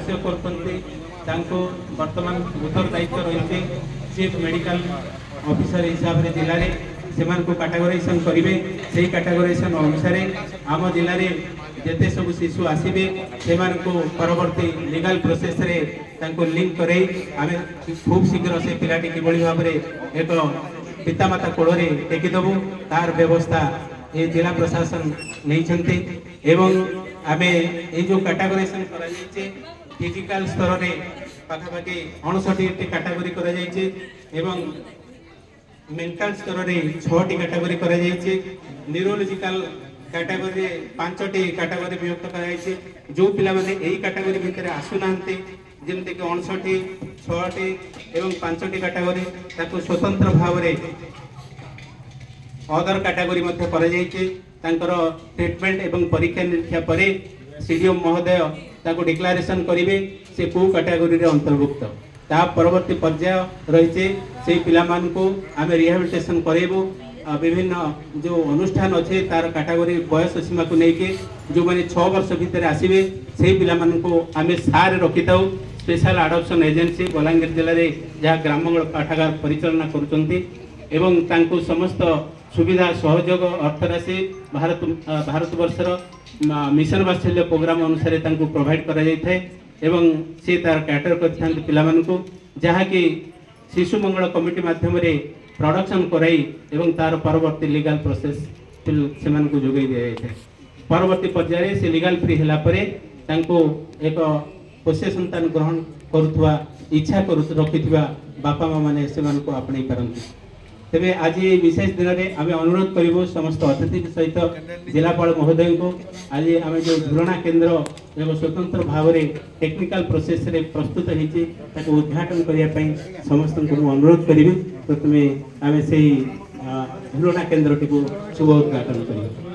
କାର୍ଯ୍ୟ କରୁଛନ୍ତି ତାଙ୍କୁ ବର୍ତ୍ତମାନ ଉତ୍ତରଦାयित्व ରହିଛି चीफ मेडिकल ऑफिसर हिसाब से जिले में से कैटेगोराइजेशन करेंगे से कैटेगोराइजेशन अनुसार आम जिले में जिते सब शिशु आसवे से परवर्ती लीगल प्रोसेस रे लिंक कर खूब शीघ्र से पिलाटी कि भाव में एक पितामाता कोल टेकीदेबू तार व्यवस्था ये जिला प्रशासन नहीं एवं आम ये जो कैटेगोराइजेशन कर फिजिकल स्तर में पाखापाखि 59 कैटेगरी कर मेंटल स्तर में 6 कैटेगरी कर न्यूरोलॉजिकल कैटेगरी 5 कैटेगरी विभक्त कर जो पिला माने यही कैटेगरी भितर आसुना जमती कि 59 6 एवं 5 कैटेगरी ताको स्वतंत्र भाव में अदर कैटेगरी ट्रीटमेंट एवं परीक्षा निरीक्षा पर सीडीएम महोदय ताको डिक्लेरेशन करेंगे से कौ कैटेगरी अंतर्भुक्त ता परवर्ती पर्याय रही से पिला को आम रिहेबिलिटेशन करेबू विभिन्न जो अनुष्ठान अच्छे तार कैटेगरी बयस सीमा को लेकिन जो मैंने 6 वर्ष भितर आसवे से पिला को आम सारे रखी था स्पेशल एडॉप्शन एजेंसी बलांगीर जिले में जहाँ ग्रामंगल पाठागार परिचालना करुँच समस्त सुविधा सहयोग अर्थराशि भारतवर्षर मिशन वात्सल्य प्रोग्राम अनुसार प्रोवाइड करा जाए एवं से तार कैटर कर पिलामानकु जहाँकि शिशु मंगल कमिटी माध्यम प्रोडक्शन कराई एवं तार परवर्ती लीगल प्रोसेस से जोगाई दि जाए परवर्ती पर्याय से लीगल फ्री होला परे एक पोष्य संतान ग्रहण करुवा इच्छा रखिथिबा बापा माँ मैंने से आपणे पारंती तेरे आज विशेष दिन में आम अनुरोध करूँ समस्त अतिथि सहित जिलापाल महोदय को आज आम जो घूरणा केन्द्र एक स्वतंत्र भाव में टेक्निकल प्रोसेस रे प्रस्तुत होती उद्घाटन करने समस्त को अनुरोध करी प्रथम आम से घूरणा केन्द्र टी शुभ उद्घाटन करिए।